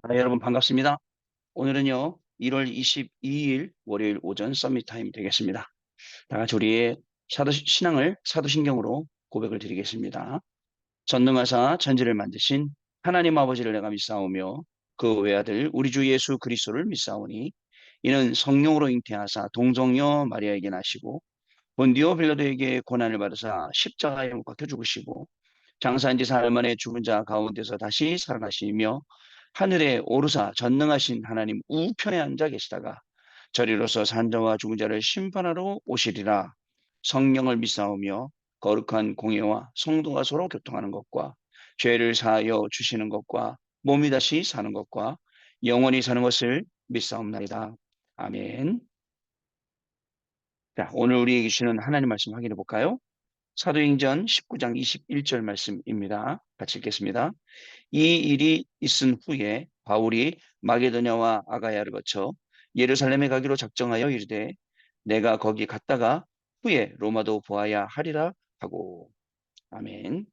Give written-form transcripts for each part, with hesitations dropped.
여러분 반갑습니다. 오늘은요, 1월 22일 월요일 오전 서밋 타임 되겠습니다. 다 같이 우리의 신앙을 사도신경으로 고백을 드리겠습니다. 전능하사 천지를 만드신 하나님 아버지를 내가 믿사오며 그 외아들 우리 주 예수 그리스도를 믿사오니 이는 성령으로 잉태하사 동정녀 마리아에게 나시고 본디오 빌라도에게 고난을 받으사 십자가에 못 박혀 죽으시고 장사한 지 사흘 만에 죽은 자 가운데서 다시 살아나시며 하늘에 오르사 전능하신 하나님 우편에 앉아 계시다가 저리로서 산자와 죽은 자를 심판하러 오시리라. 성령을 믿사오며 거룩한 공예와 성도가 서로 교통하는 것과 죄를 사하여 주시는 것과 몸이 다시 사는 것과 영원히 사는 것을 믿사옵나이다. 아멘. 자, 오늘 우리에게 주시는 하나님 말씀 확인해 볼까요? 사도행전 19장 21절 말씀입니다. 같이 읽겠습니다. 이 일이 있은 후에 바울이 마게도냐와 아가야를 거쳐 예루살렘에 가기로 작정하여 이르되 내가 거기 갔다가 후에 로마도 보아야 하리라 하고. 아멘.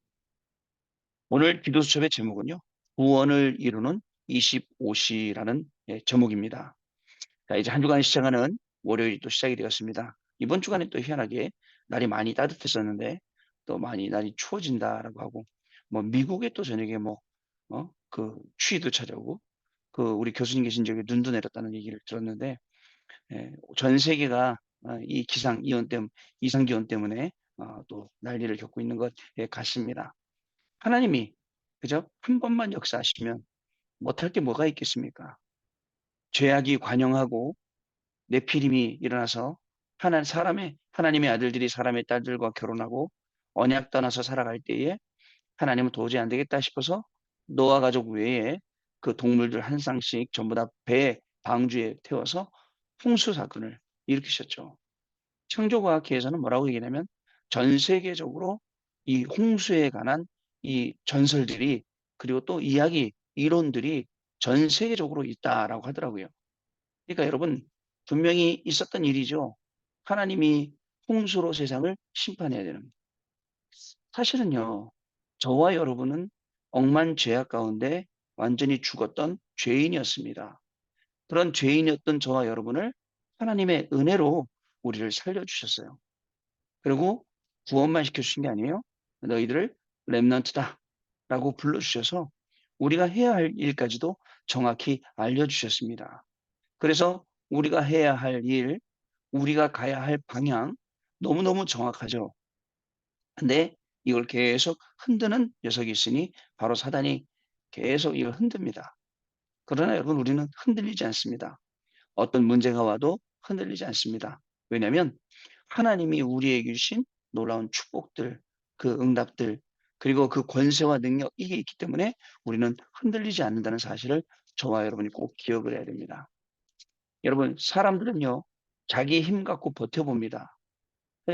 오늘 기도 수첩의 제목은요, 구원을 이루는 25시라는 제목입니다. 자, 이제 한 주간 시작하는 월요일이 또 시작이 되었습니다. 이번 주간에 또 희한하게 날이 많이 따뜻했었는데 또 많이 날이 추워진다라고 하고, 뭐 미국에 또 저녁에 그 추위도 찾아오고, 그 우리 교수님 계신 지역에 눈도 내렸다는 얘기를 들었는데, 전 세계가 이 이상 기온 때문에 또 난리를 겪고 있는 것 같습니다. 하나님이 그저 한 번만 역사하시면 못할 게 뭐가 있겠습니까? 죄악이 관영하고 네피림이 일어나서 하나님의 아들들이 사람의 딸들과 결혼하고 언약 떠나서 살아갈 때에 하나님은 도저히 안 되겠다 싶어서 노아 가족 외에 그 동물들 한 쌍씩 전부 다 배 방주에 태워서 홍수 사건을 일으키셨죠. 창조과학계에서는 뭐라고 얘기하냐면 전 세계적으로 이 홍수에 관한 이 전설들이, 그리고 또 이론들이 전 세계적으로 있다라고 하더라고요. 그러니까 여러분, 분명히 있었던 일이죠. 하나님이 홍수로 세상을 심판해야 되는. 사실은요, 저와 여러분은 억만 죄악 가운데 완전히 죽었던 죄인이었습니다. 그런 죄인이었던 저와 여러분을 하나님의 은혜로 우리를 살려주셨어요. 그리고 구원만 시켜주신 게 아니에요. 너희들을 렘넌트다 라고 불러주셔서 우리가 해야 할 일까지도 정확히 알려주셨습니다. 그래서 우리가 해야 할 일, 우리가 가야 할 방향 너무너무 정확하죠. 근데 이걸 계속 흔드는 녀석이 있으니 바로 사단이 계속 이걸 흔듭니다. 그러나 여러분, 우리는 흔들리지 않습니다. 어떤 문제가 와도 흔들리지 않습니다. 왜냐하면 하나님이 우리에게 주신 놀라운 축복들, 그 응답들, 그리고 그 권세와 능력, 이게 있기 때문에 우리는 흔들리지 않는다는 사실을 저와 여러분이 꼭 기억을 해야 됩니다. 여러분, 사람들은요, 자기 힘 갖고 버텨봅니다.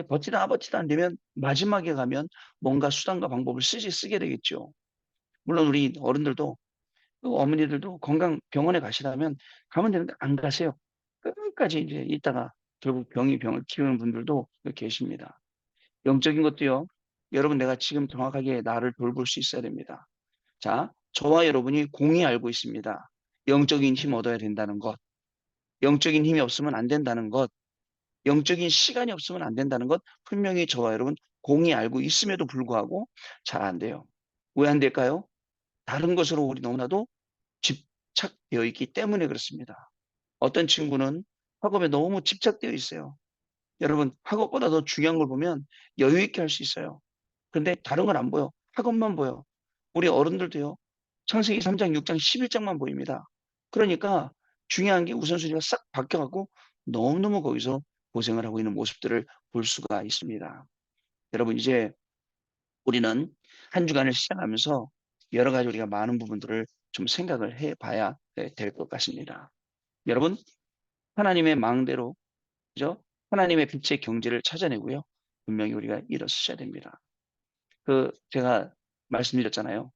버티다 안 되면 마지막에 가면 뭔가 수단과 방법을 쓰게 되겠죠. 물론 우리 어른들도, 또 어머니들도 건강 병원에 가시라면 가면 되는데 안 가세요. 끝까지 이제 있다가 결국 병을 키우는 분들도 계십니다. 영적인 것도요, 여러분, 내가 지금 정확하게 나를 돌볼 수 있어야 됩니다. 자, 저와 여러분이 공히 알고 있습니다. 영적인 힘 얻어야 된다는 것, 영적인 힘이 없으면 안 된다는 것, 영적인 시간이 없으면 안 된다는 것, 분명히 저와 여러분 공히 알고 있음에도 불구하고 잘 안 돼요. 왜 안 될까요? 다른 것으로 우리 너무나도 집착되어 있기 때문에 그렇습니다. 어떤 친구는 학업에 너무 집착되어 있어요. 여러분, 학업보다 더 중요한 걸 보면 여유 있게 할 수 있어요. 그런데 다른 건 안 보여. 학업만 보여. 우리 어른들도요. 창세기 3장, 6장, 11장만 보입니다. 그러니까 중요한 게 우선순위가 싹 바뀌어갖고 너무너무 거기서 고생을 하고 있는 모습들을 볼 수가 있습니다. 여러분, 이제 우리는 한 주간을 시작하면서 여러 가지 우리가 많은 부분들을 좀 생각을 해 봐야 될 것 같습니다. 여러분, 하나님의 망대로, 그죠? 하나님의 빛의 경지를 찾아내고요. 분명히 우리가 일어서셔야 됩니다. 제가 말씀드렸잖아요.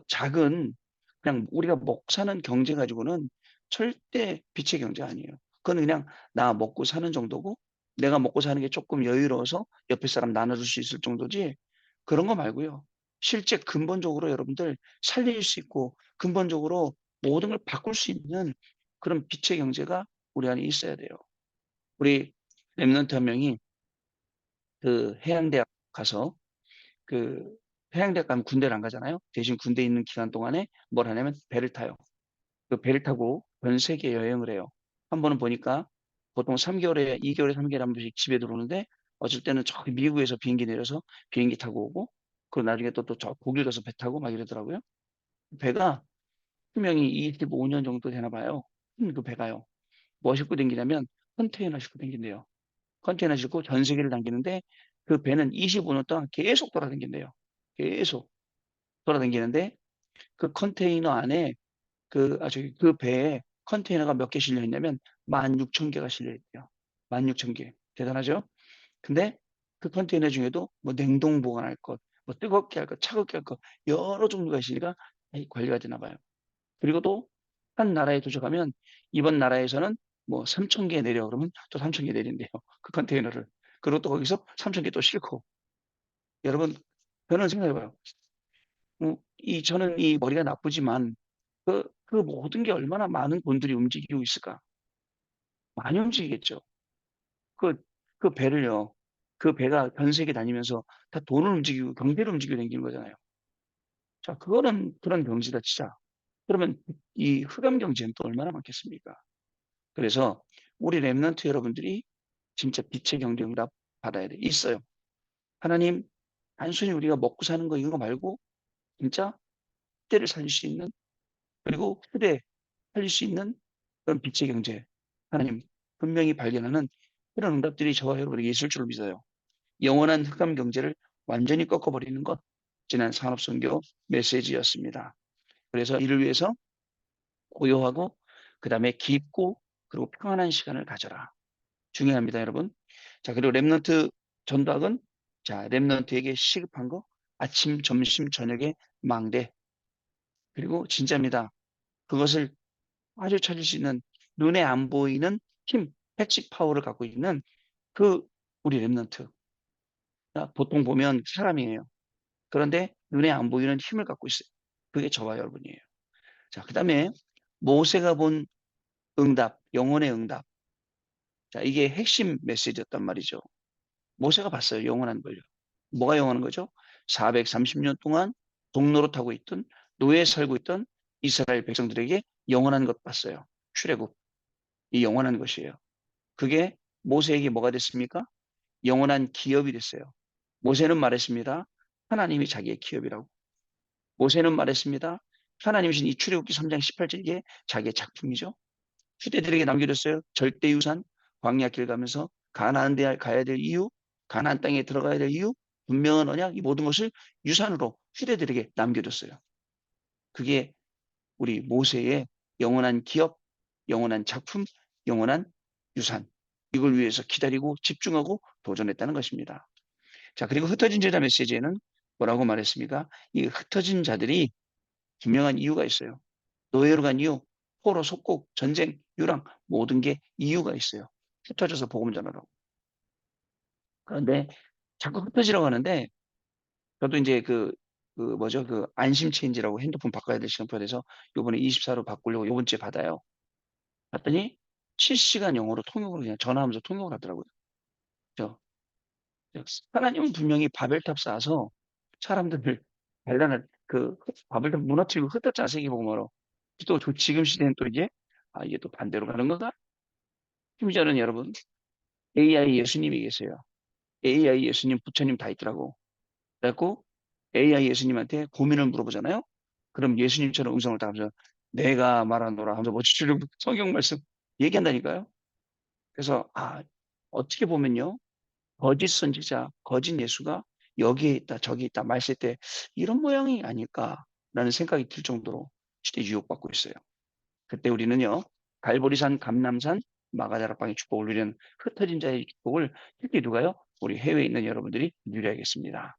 작은, 그냥 우리가 먹고 사는 경제 가지고는 절대 빛의 경제 아니에요. 그건 그냥 나 먹고 사는 정도고, 내가 먹고 사는 게 조금 여유로워서 옆에 사람 나눠줄 수 있을 정도지, 그런 거 말고요. 실제 근본적으로 여러분들 살릴 수 있고, 근본적으로 모든 걸 바꿀 수 있는 그런 빛의 경제가 우리 안에 있어야 돼요. 우리 랩런트 한 명이 그 해양대학 가서 그 해양대학 가면 군대를 안 가잖아요. 대신 군대에 있는 기간 동안에 뭘 하냐면 배를 타요. 그 배를 타고 전 세계 여행을 해요. 한 번은 보니까 보통 3개월에 2개월에 3개월에 한 번씩 집에 들어오는데 어쩔 때는 저기 미국에서 비행기 내려서 비행기 타고 오고 그리고 나중에 또 저 독일 가서 배 타고 막 이러더라고요. 배가 수명이 25년 정도 되나 봐요. 그 배가요. 뭐 싣고 다니냐면 컨테이너 싣고 다닌대요. 컨테이너 싣고 전 세계를 다니는데 그 배는 25년 동안 계속 돌아다닌대요. 계속 돌아다니는데 그 컨테이너 안에 저기 그 배에 컨테이너가 몇 개 실려 있냐면 16,000개가 실려 있대요. 16,000개. 대단하죠? 근데 그 컨테이너 중에도 뭐 냉동 보관할 것, 뭐 뜨겁게 할 것, 차갑게 할 것, 여러 종류가 있으니까 관리가 되나 봐요. 그리고 또 한 나라에 도착하면 이번 나라에서는 뭐 3,000개 내려 그러면 또 3,000개 내린대요. 그 컨테이너를. 그리고 또 거기서 3,000개 또 싣고. 여러분, 저는 생각해봐요. 저는 이 머리가 나쁘지만 그 모든 게 얼마나 많은 돈들이 움직이고 있을까? 많이 움직이겠죠. 그, 그 배를요. 그 배가 전 세계 다니면서 다 돈을 움직이고 경제를 움직이고 다니는 거잖아요. 자, 그거는 그런 경제다 치자. 그러면 이 흑암 경제는 또 얼마나 많겠습니까? 그래서 우리 랩런트 여러분들이 진짜 빛의 경제 응답 받아야 돼. 있어요. 하나님, 단순히 우리가 먹고 사는 거 이거 말고 진짜 시대를 살릴 수 있는 그리고 후대 살릴 수 있는 그런 빛의 경제. 하나님, 분명히 발견하는 그런 응답들이 저와 여러분에게 있을 줄로 믿어요. 영원한 흑암 경제를 완전히 꺾어버리는 것. 지난 산업선교 메시지였습니다. 그래서 이를 위해서 고요하고 그다음에 깊고 그리고 평안한 시간을 가져라. 중요합니다, 여러분. 자, 그리고 랩넌트 전도학은 자, 랩넌트에게 시급한 거 아침, 점심, 저녁에 망대. 그리고 진짜입니다. 그것을 아주 찾을 수 있는 눈에 안 보이는 힘, 패치 파워를 갖고 있는 그 우리 랩넌트. 보통 보면 사람이에요. 그런데 눈에 안 보이는 힘을 갖고 있어요. 그게 저와 여러분이에요. 자, 그다음에 모세가 본 응답, 영혼의 응답. 자, 이게 핵심 메시지였단 말이죠. 모세가 봤어요. 영원한 걸요. 뭐가 영원한 거죠? 430년 동안 동로로 타고 있던 노예 살고 있던 이스라엘 백성들에게 영원한 것 봤어요. 출애굽. 이 영원한 것이에요. 그게 모세에게 뭐가 됐습니까? 영원한 기업이 됐어요. 모세는 말했습니다. 하나님이 자기의 기업이라고. 모세는 말했습니다. 하나님이신 이 출애굽기 3장 18절 이게 자기의 작품이죠. 후대들에게 남겨줬어요. 절대유산, 광야길 가면서 가나안 데 가야 될 이유, 가나안 땅에 들어가야 될 이유, 분명한 언약 이 모든 것을 유산으로 후대들에게 남겨줬어요. 그게 우리 모세의 영원한 기업, 영원한 작품, 영원한 유산. 이걸 위해서 기다리고 집중하고 도전했다는 것입니다. 자, 그리고 흩어진 제자 메시지에는 뭐라고 말했습니까? 이 흩어진 자들이 분명한 이유가 있어요. 노예로 간 이유, 포로, 속국, 전쟁, 유랑 모든 게 이유가 있어요. 흩어져서 복음 전하라고. 그런데 자꾸 흩어지라고 하는데 저도 이제 그 뭐죠? 그 안심 체인지라고 핸드폰 바꿔야 될 시간표에 대해서 요번에 24로 바꾸려고 요번 주에 받아요. 봤더니 실시간 영어로 통역을 그냥 전화하면서 통역을 하더라고요. 저, 하나님은 분명히 바벨탑 쌓아서 사람들을 대단한 그 바벨탑 무너뜨리고 흩어져 자세히 보면 또 지금 시대는 또 이제 이게 또 반대로 가는 거다. 심지어는 여러분 AI 예수님이 계세요. AI 예수님, 부처님 다 있더라고. 그래갖고 AI 예수님한테 고민을 물어보잖아요. 그럼 예수님처럼 음성을 딱 하면서 내가 말하노라 하면서 뭐 주로 성경 말씀 얘기한다니까요. 그래서 어떻게 보면요. 거짓 선지자, 거짓 예수가 여기에 있다, 저기 있다 말했을 때 이런 모양이 아닐까라는 생각이 들 정도로 시대 유혹받고 있어요. 그때 우리는요, 갈보리산, 감람산, 마가다락방의 축복을 누리는 흩어진 자의 축복을 특히 누가요? 우리 해외에 있는 여러분들이 누려야겠습니다.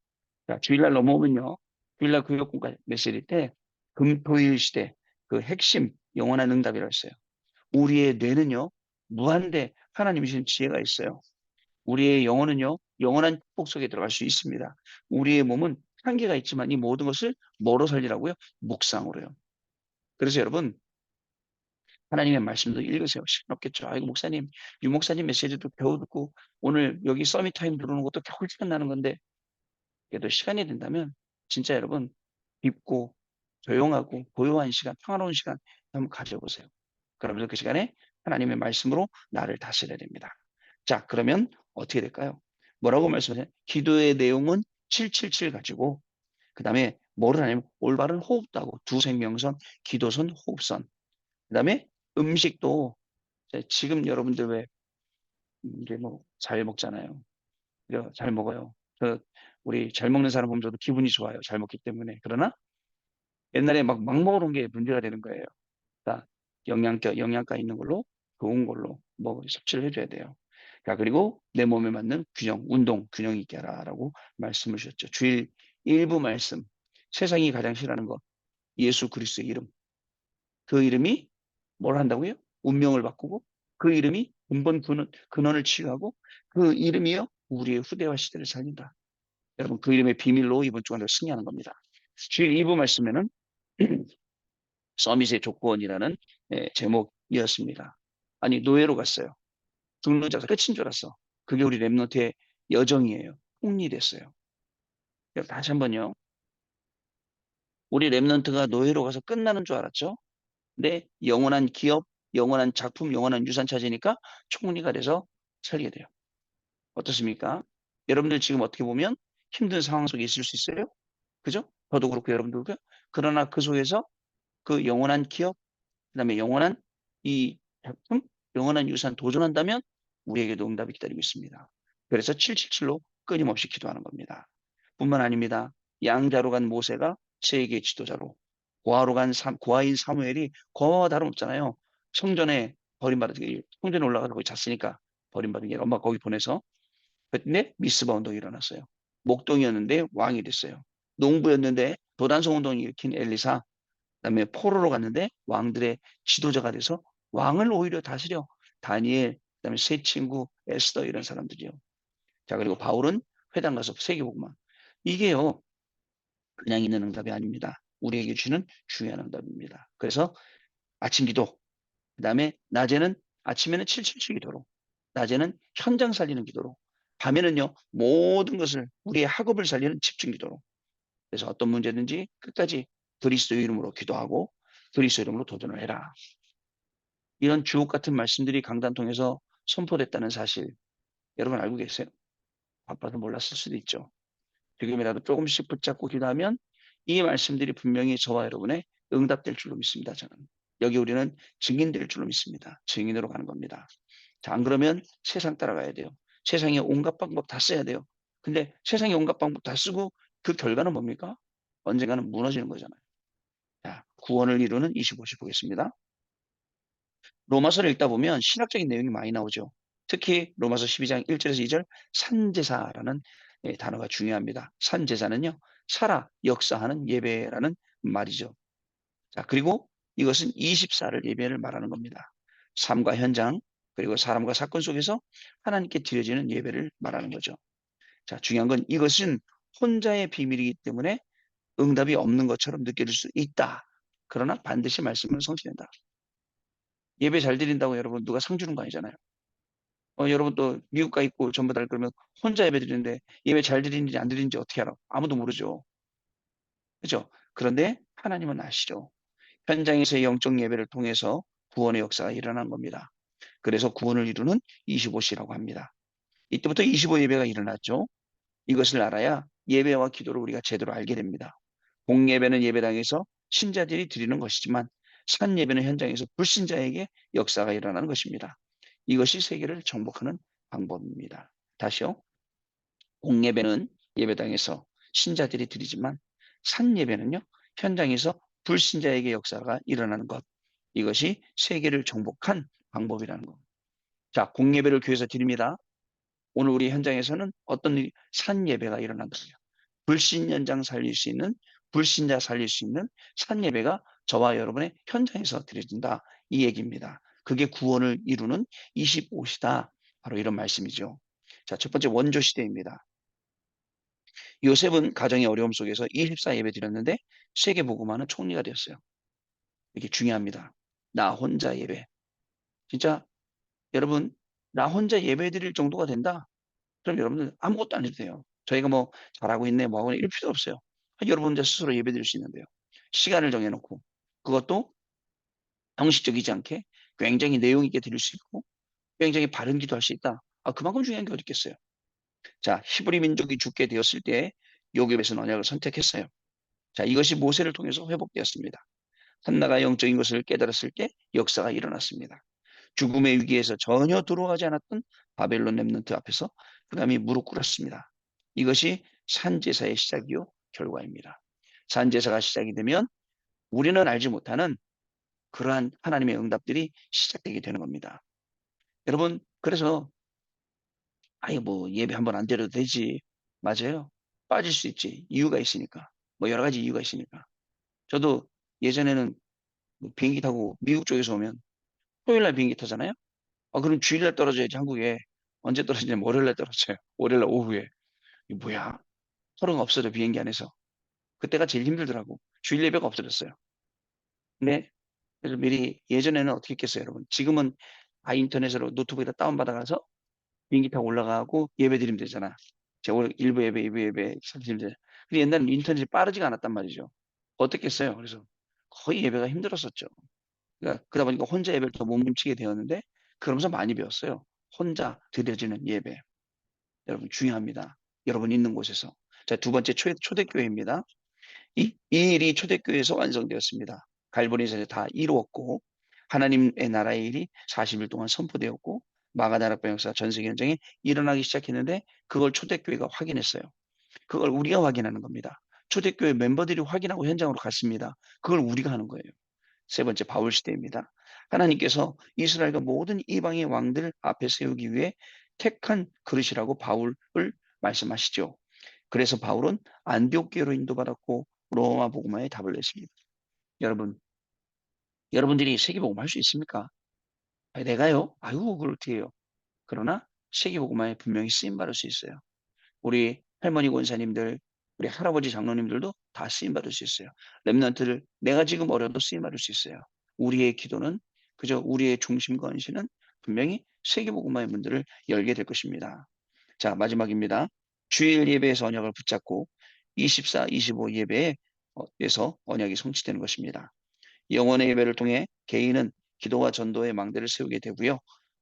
자, 주일날 넘어오면요, 주일날 교육공간 메시지 때 금토일 시대 그 핵심 영원한 응답이라고 했어요. 우리의 뇌는요, 무한대 하나님이 주신 지혜가 있어요. 우리의 영혼은요, 영원한 축복 속에 들어갈 수 있습니다. 우리의 몸은 한계가 있지만 이 모든 것을 뭐로 살리라고요? 묵상으로요. 그래서 여러분, 하나님의 말씀도 읽으세요. 시간 없겠죠. 아이고 목사님, 유 목사님 메시지도 겨우 듣고 오늘 여기 서밋 타임 들어오는 것도 겨우 시간 나는 건데 그래도 시간이 된다면 진짜 여러분 깊고 조용하고 고요한 시간, 평화로운 시간 한번 가져보세요. 그러면서 그 시간에 하나님의 말씀으로 나를 다스려야 됩니다. 자, 그러면 어떻게 될까요? 뭐라고 말씀하세요? 기도의 내용은 777 가지고 그다음에 뭐를 하냐면 올바른 호흡도 하고 두 생명선, 기도선, 호흡선. 그다음에 음식도 지금 여러분들 왜 이제 뭐 잘 먹잖아요. 잘 먹어요. 우리 잘 먹는 사람 보면 저도 기분이 좋아요. 잘 먹기 때문에. 그러나 옛날에 막 먹어놓은 게 문제가 되는 거예요. 그러니까 영양가 있는 걸로 좋은 걸로 뭐 섭취를 해줘야 돼요. 자, 그리고 내 몸에 맞는 균형, 운동 균형 있게 하라라고 말씀을 주셨죠. 주일 일부 말씀. 세상이 가장 싫어하는 거 예수 그리스도의 이름. 그 이름이 뭘 한다고요? 운명을 바꾸고 그 이름이 근원을 치유하고 그 이름이요 우리의 후대와 시대를 살린다. 여러분 그 이름의 비밀로 이번 주간을 승리하는 겁니다. 주일 2부 말씀에는 서밋의 조건이라는 제목이었습니다. 아니 노예로 갔어요. 죽는 자가 끝인 줄 알았어. 그게 우리 랩런트의 여정이에요. 폭리됐어요. 다시 한번요. 우리 랩런트가 노예로 가서 끝나는 줄 알았죠. 근데 영원한 기업, 영원한 작품, 영원한 유산 찾으니까 총리가 돼서 살게 돼요. 어떻습니까? 여러분들 지금 어떻게 보면 힘든 상황 속에 있을 수 있어요. 그죠? 저도 그렇고 여러분도 그렇고. 그러나 그 속에서 그 영원한 기업, 그다음에 영원한 이 작품, 영원한 유산 도전한다면 우리에게도 응답이 기다리고 있습니다. 그래서 777로 끊임없이 기도하는 겁니다. 뿐만 아닙니다. 양자로 간 모세가 세계 지도자로, 고아인 사무엘이 고아와 다름없잖아요. 성전에 버림받은 성전에 올라가서 거기 잤으니까 버림받은 게 엄마 거기 보내서 근데 미스바 운동이 일어났어요. 목동이었는데 왕이 됐어요. 농부였는데 도단성 운동을 일으킨 엘리사, 그다음에 포로로 갔는데 왕들의 지도자가 돼서 왕을 오히려 다스려 다니엘, 그다음에 세 친구 에스더 이런 사람들이요. 자 그리고 바울은 회당 가서 세계복음화. 이게요 그냥 있는 응답이 아닙니다. 우리에게 주는 중요한 응답입니다. 그래서 아침 기도, 그다음에 낮에는 아침에는 777 기도로, 낮에는 현장 살리는 기도로, 밤에는요 모든 것을 우리의 학업을 살리는 집중 기도로. 그래서 어떤 문제든지 끝까지 그리스도 이름으로 기도하고 그리스도 이름으로 도전을 해라. 이런 주옥 같은 말씀들이 강단 통해서 선포됐다는 사실 여러분 알고 계세요? 바빠서 몰랐을 수도 있죠. 지금이라도 조금씩 붙잡고 기도하면 이 말씀들이 분명히 저와 여러분의 응답될 줄로 믿습니다. 저는. 여기 우리는 증인될 줄로 믿습니다. 증인으로 가는 겁니다. 자, 안 그러면 세상 따라가야 돼요. 세상에 온갖 방법 다 써야 돼요. 근데 세상에 온갖 방법 다 쓰고 그 결과는 뭡니까? 언젠가는 무너지는 거잖아요. 자, 구원을 이루는 25시 보겠습니다. 로마서를 읽다 보면 신학적인 내용이 많이 나오죠. 특히 로마서 12장 1절에서 2절 산제사라는 단어가 중요합니다. 산제사는요. 살아 역사하는 예배라는 말이죠. 자, 그리고 이것은 24를 예배를 말하는 겁니다. 삶과 현장 그리고 사람과 사건 속에서 하나님께 드려지는 예배를 말하는 거죠. 자, 중요한 건 이것은 혼자의 비밀이기 때문에 응답이 없는 것처럼 느껴질 수 있다. 그러나 반드시 말씀은 성취된다. 예배 잘 드린다고 여러분 누가 상 주는 거 아니잖아요. 여러분 또 미국 가 있고 전부 다 그러면 혼자 예배 드리는데 예배 잘 드리는지 안 드리는지 어떻게 알아? 아무도 모르죠. 그죠? 그런데 하나님은 아시죠. 현장에서의 영적 예배를 통해서 구원의 역사가 일어난 겁니다. 그래서 구원을 이루는 25시라고 합니다. 이때부터 25 예배가 일어났죠. 이것을 알아야 예배와 기도를 우리가 제대로 알게 됩니다. 공예배는 예배당에서 신자들이 드리는 것이지만 산예배는 현장에서 불신자에게 역사가 일어나는 것입니다. 이것이 세계를 정복하는 방법입니다. 다시요. 공예배는 예배당에서 신자들이 드리지만 산예배는요. 현장에서 불신자에게 역사가 일어나는 것. 이것이 세계를 정복한 방법이라는 것. 자, 공예배를 교회에서 드립니다. 오늘 우리 현장에서는 어떤 산예배가 일어난다고요. 불신 현장 살릴 수 있는 불신자 살릴 수 있는 산예배가 저와 여러분의 현장에서 드려진다 이 얘기입니다. 그게 구원을 이루는 25시다. 바로 이런 말씀이죠. 자, 첫 번째 원조 시대입니다. 요셉은 가정의 어려움 속에서 24 예배 드렸는데 세계 복음화는 총리가 되었어요. 이게 중요합니다. 나 혼자 예배. 진짜 여러분, 나 혼자 예배 드릴 정도가 된다? 그럼 여러분들 아무것도 안 해도 돼요. 저희가 뭐 잘하고 있네, 뭐 하고 있네, 이럴 필요 없어요. 여러분 혼자 스스로 예배 드릴 수 있는데요. 시간을 정해놓고, 그것도 형식적이지 않게 굉장히 내용 있게 드릴 수 있고, 굉장히 바른 기도할 수 있다. 그만큼 중요한 게 어디 있겠어요. 자, 히브리 민족이 죽게 되었을 때 요셉에서는 언약을 선택했어요. 자, 이것이 모세를 통해서 회복되었습니다. 한나가 영적인 것을 깨달았을 때 역사가 일어났습니다. 죽음의 위기에서 전혀 들어가지 않았던 바벨론 렘넌트 앞에서 그다음에 무릎 꿇었습니다. 이것이 산제사의 시작이요 결과입니다. 산제사가 시작이 되면 우리는 알지 못하는 그러한 하나님의 응답들이 시작되게 되는 겁니다. 여러분, 그래서 아예 뭐 예배 한번 안 드려도 되지. 맞아요. 빠질 수 있지. 이유가 있으니까. 뭐 여러 가지 이유가 있으니까. 저도 예전에는 뭐 비행기 타고 미국 쪽에서 오면 토요일 날 비행기 타잖아요. 그럼 주일날 떨어져야지 한국에. 언제 떨어지냐면 월요일날 떨어져요. 월요일날 오후에. 이 뭐야? 서로가 없어져 비행기 안에서. 그때가 제일 힘들더라고. 주일 예배가 없어졌어요. 근데 그래서 미리 예전에는 어떻게 했겠어요, 여러분? 지금은 다 인터넷으로 노트북에다 다운받아가서 비행기 타고 올라가고 예배 드리면 되잖아. 제가 오늘 일부 예배, 일부 예배 드리면 되잖아. 근데 옛날에는 인터넷이 빠르지가 않았단 말이죠. 어떻겠어요? 그래서 거의 예배가 힘들었었죠. 그러니까 그러다 보니까 혼자 예배를 더 몸부림치게 되었는데 그러면서 많이 배웠어요. 혼자 드려지는 예배. 여러분 중요합니다. 여러분 있는 곳에서. 자, 두 번째 초대교회입니다. 이 일이 초대교회에서 완성되었습니다. 갈보리에서 다 이루었고 하나님의 나라의 일이 40일 동안 선포되었고 마가다락방 역사 전세계 현장이 일어나기 시작했는데 그걸 초대교회가 확인했어요. 그걸 우리가 확인하는 겁니다. 초대교회 멤버들이 확인하고 현장으로 갔습니다. 그걸 우리가 하는 거예요. 세 번째 바울 시대입니다. 하나님께서 이스라엘과 모든 이방의 왕들 앞에 세우기 위해 택한 그릇이라고 바울을 말씀하시죠. 그래서 바울은 안디옥 교회로 인도받았고 로마 복음화에 답을 냈습니다. 여러분, 여러분들이 세계복음 할 수 있습니까? 내가요? 아이고, 그걸 어떻게 해요? 그러나 세계복음화에 분명히 쓰임 받을 수 있어요. 우리 할머니 권사님들, 우리 할아버지 장로님들도 다 쓰임 받을 수 있어요. 렘넌트들 내가 지금 어려도 쓰임 받을 수 있어요. 우리의 기도는 그저 우리의 중심 건신은 분명히 세계복음화의 문들을 열게 될 것입니다. 자, 마지막입니다. 주일 예배에서 언약을 붙잡고 24, 25 예배에서 언약이 성취되는 것입니다. 영원의 예배를 통해 개인은 기도와 전도의 망대를 세우게 되고요.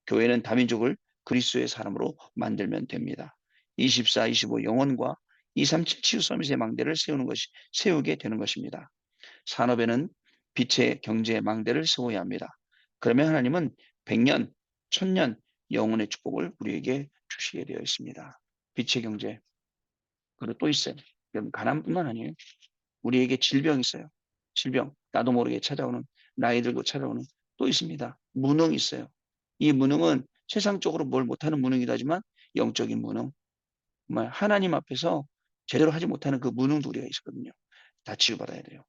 교회는 다민족을 그리스도의 사람으로 만들면 됩니다. 24, 25 영혼과 237 치유 서밋의 망대를 세우게 되는 것입니다. 산업에는 빛의 경제의 망대를 세워야 합니다. 그러면 하나님은 100년, 1000년 영혼의 축복을 우리에게 주시게 되어 있습니다. 빛의 경제. 그리고 또 있어요. 가난뿐만 아니에요. 우리에게 질병이 있어요. 질병. 나도 모르게 찾아오는, 나이 들고 찾아오는 또 있습니다. 무능이 있어요. 이 무능은 세상적으로 뭘 못하는 무능이다 하지만 영적인 무능. 정말 하나님 앞에서 제대로 하지 못하는 그 무능도 우리가 있거든요. 다 치유받아야 돼요.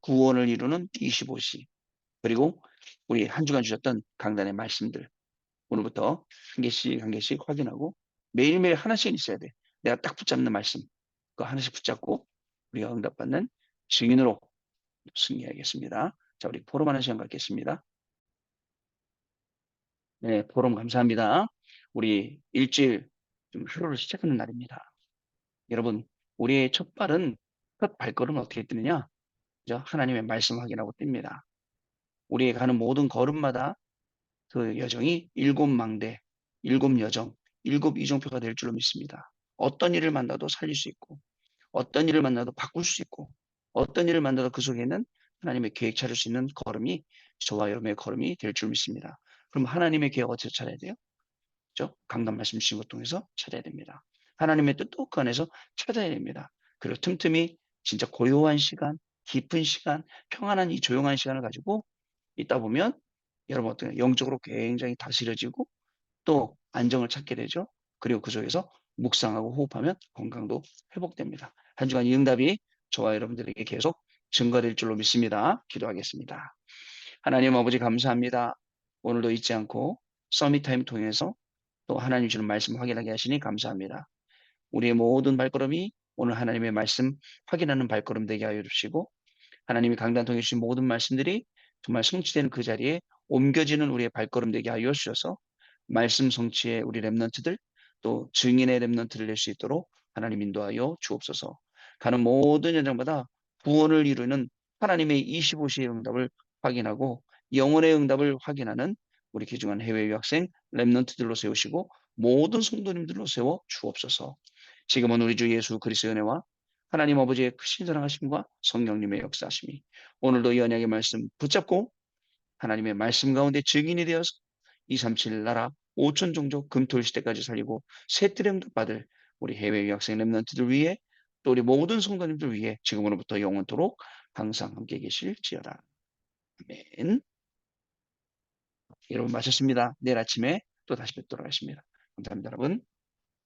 구원을 이루는 25시. 그리고 우리 한 주간 주셨던 강단의 말씀들. 오늘부터 한 개씩 한 개씩 확인하고 매일매일 하나씩은 있어야 돼. 내가 딱 붙잡는 말씀. 그거 하나씩 붙잡고 우리가 응답받는 증인으로 승리하겠습니다. 자, 우리 포럼하는 시간 갖겠습니다. 네, 포럼 감사합니다. 우리 일주일 좀 하루를 시작하는 날입니다. 여러분, 우리의 첫 발걸음은 어떻게 뜨느냐? 그죠? 하나님의 말씀 확인하고 띱니다. 우리의 가는 모든 걸음마다 그 여정이 일곱 망대, 일곱 여정, 일곱 이정표가 될 줄로 믿습니다. 어떤 일을 만나도 살릴 수 있고, 어떤 일을 만나도 바꿀 수 있고, 어떤 일을 만나도 그 속에는 하나님의 계획 찾을 수 있는 걸음이 저와 여러분의 걸음이 될 줄 믿습니다. 그럼 하나님의 계획 어디서 찾아야 돼요? 그죠? 강단 말씀 주신 것 통해서 찾아야 됩니다. 하나님의 뜻도 그 안에서 찾아야 됩니다. 그리고 틈틈이 진짜 고요한 시간, 깊은 시간, 평안한 이 조용한 시간을 가지고 있다 보면 여러분 어떤 영적으로 굉장히 다스려지고 또 안정을 찾게 되죠. 그리고 그 속에서 묵상하고 호흡하면 건강도 회복됩니다. 한 주간 이 응답이 저와 여러분들에게 계속 증거될 줄로 믿습니다. 기도하겠습니다. 하나님 아버지 감사합니다. 오늘도 잊지 않고 서밋타임 통해서 또 하나님 주는 말씀 확인하게 하시니 감사합니다. 우리의 모든 발걸음이 오늘 하나님의 말씀 확인하는 발걸음 되게 하여 주시고 하나님이 강단 통해 주신 모든 말씀들이 정말 성취되는 그 자리에 옮겨지는 우리의 발걸음 되게 하여 주셔서 말씀 성취의 우리 렘넌트들 또 증인의 렘넌트를 낼 수 있도록 하나님 인도하여 주옵소서. 가는 모든 현장마다 구원을 이루는 하나님의 25시의 응답을 확인하고 영혼의 응답을 확인하는 우리 귀중한 해외 유학생 렘넌트들로 세우시고 모든 성도님들로 세워 주옵소서. 지금은 우리 주 예수 그리스도의 은혜와 하나님 아버지의 크신 사랑하심과 성령님의 역사하심이 오늘도 이 언약의 말씀 붙잡고 하나님의 말씀 가운데 증인이 되어서 237 나라 5천 종족 금토일 시대까지 살리고 새뜰의 응답 받을 우리 해외 유학생 렘넌트들 위해 또 우리 모든 성도님들 위해 지금으로부터 영원토록 항상 함께 계실지어다. 아멘. 여러분 마쳤습니다. 내일 아침에 또 다시 뵙도록 하겠습니다. 감사합니다, 여러분.